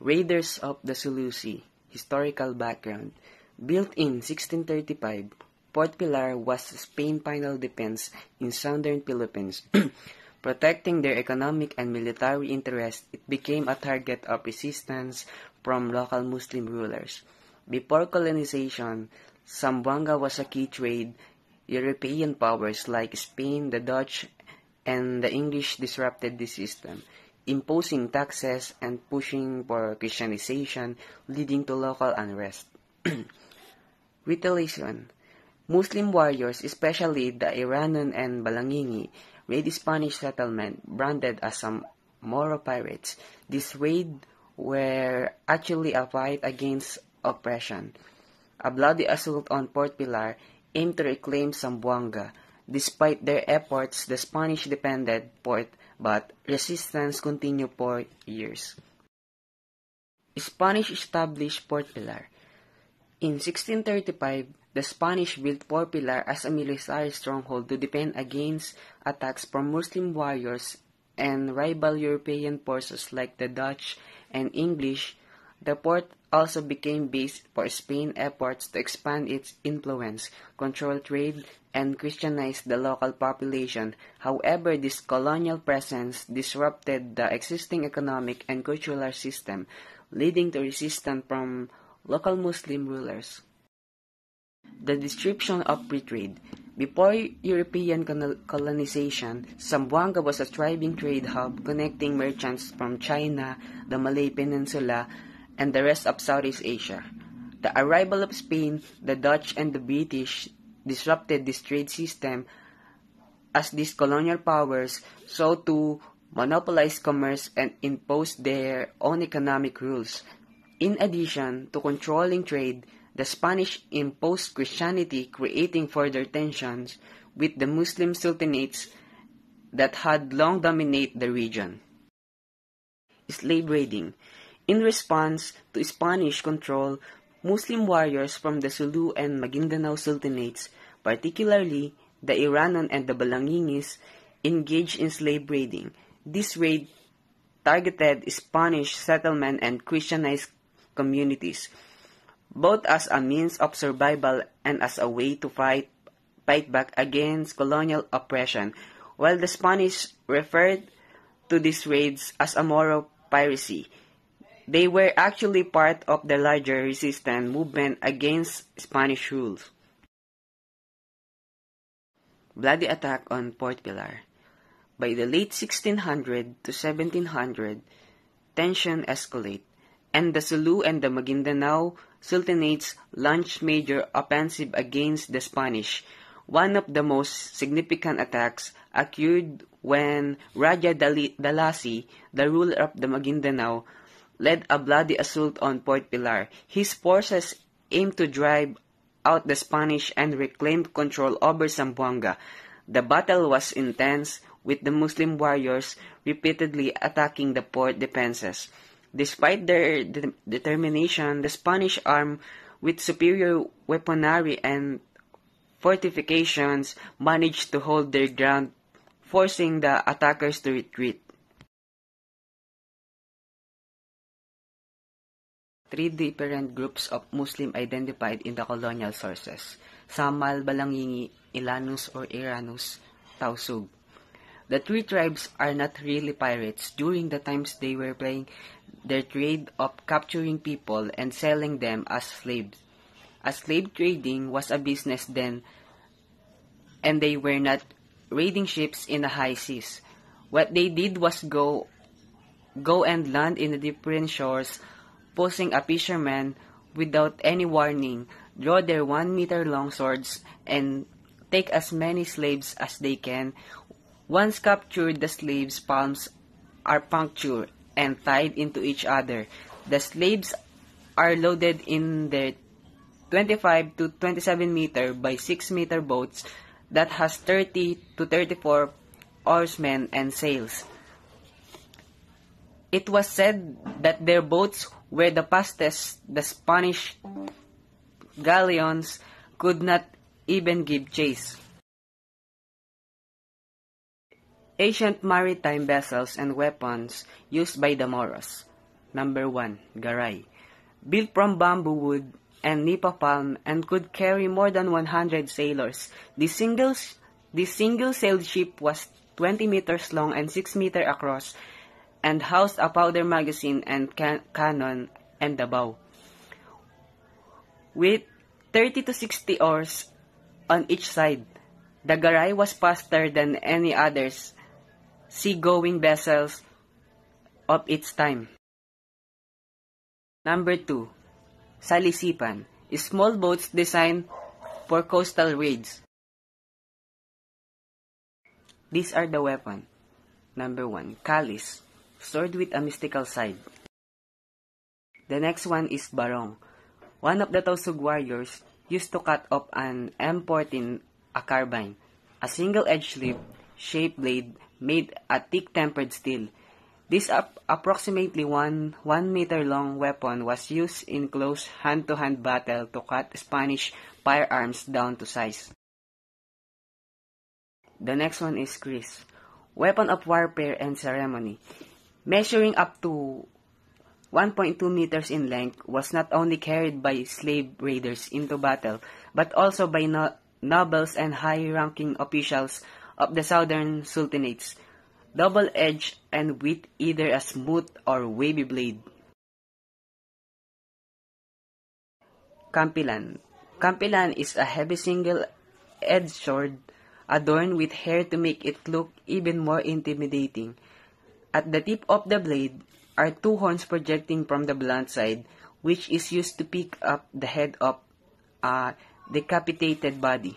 Raiders of the Sulu Sea. Historical background. Built in 1635, Port Pilar was Spain's final defense in southern Philippines. Protecting their economic and military interests, it became a target of resistance from local Muslim rulers. Before colonization, Zamboanga was a key trade. European powers like Spain, the Dutch, and the English disrupted the system, imposing taxes and pushing for Christianization, leading to local unrest. Retaliation. Muslim warriors, especially the Iranon and Balangingi, raid Spanish settlement branded as some Moro pirates. These raids were actually a fight against oppression. A bloody assault on Port Pilar aimed to reclaim Zamboanga. Despite their efforts, the Spanish defended port, but resistance continued for years. Spanish established Port Pilar. In 1635, the Spanish built Port Pilar as a military stronghold to defend against attacks from Muslim warriors and rival European forces like the Dutch and English. The port also became base for Spain's efforts to expand its influence, control trade, and Christianize the local population. However, this colonial presence disrupted the existing economic and cultural system, leading to resistance from local Muslim rulers. The description of free trade. Before European colonization, Zamboanga was a thriving trade hub connecting merchants from China, the Malay Peninsula, and the rest of Southeast Asia. The arrival of Spain, the Dutch, and the British disrupted this trade system as these colonial powers sought to monopolize commerce and impose their own economic rules. In addition to controlling trade, the Spanish imposed Christianity, creating further tensions with the Muslim sultanates that had long dominated the region. Slave raiding. In response to Spanish control, Muslim warriors from the Sulu and Maguindanao sultanates, particularly the Iranon and the Balangingis, engaged in slave raiding. This raid targeted Spanish settlement and Christianized communities, both as a means of survival and as a way to fight back against colonial oppression, while the Spanish referred to these raids as a Moro piracy. They were actually part of the larger resistance movement against Spanish rule. Bloody attack on Port Pilar. By the late 1600 to 1700, tension escalated, and the Sulu and the Maguindanao sultanates launched major offensive against the Spanish. One of the most significant attacks occurred when Raja Dalasi, the ruler of the Maguindanao, led a bloody assault on Port Pilar. His forces aimed to drive out the Spanish and reclaim control over Zamboanga. The battle was intense, with the Muslim warriors repeatedly attacking the port defenses. Despite their determination, the Spanish armed with superior weaponry and fortifications managed to hold their ground, forcing the attackers to retreat. Three different groups of Muslim identified in the colonial sources: Samal, Balangingi, Ilanus or Iranus, Tausug. The three tribes are not really pirates. During the times they were playing their trade of capturing people and selling them as slaves. As slave trading was a business then, and they were not raiding ships in the high seas. What they did was go and land in the different shores, posing a fisherman without any warning, draw their 1-meter-long swords, and take as many slaves as they can. Once captured, the slaves' palms are punctured and tied into each other. The slaves are loaded in their 25 to 27 meter by 6 meter boats that has 30 to 34 oarsmen and sails. It was said that their boats were the fastest. The Spanish galleons could not even give chase. Ancient maritime vessels and weapons used by the Moros. Number 1. Garay. Built from bamboo wood and nipa palm and could carry more than 100 sailors. This single-sailed ship was 20 meters long and 6 meters across and housed a powder magazine and cannon and the bow. With 30 to 60 oars on each side, the Garay was faster than any others sea-going vessels of its time. Number 2. Salisipan. Small boats designed for coastal raids. These are the weapons. Number 1. Kalis. Sword with a mystical side. The next one is Barong. One of the Tausug warriors used to cut off an M14, a carbine, a single-edged shaped blade made a thick-tempered steel. This approximately 1 meter long weapon was used in close hand-to-hand battle to cut Spanish firearms down to size. The next one is Kris, weapon of warfare and ceremony. Measuring up to 1.2 meters in length, was not only carried by slave raiders into battle, but also by nobles and high-ranking officials of the southern sultanates, double-edged and with either a smooth or wavy blade. Kampilan. Kampilan is a heavy single-edged sword adorned with hair to make it look even more intimidating. At the tip of the blade are 2 horns projecting from the blunt side, which is used to pick up the head of a decapitated body.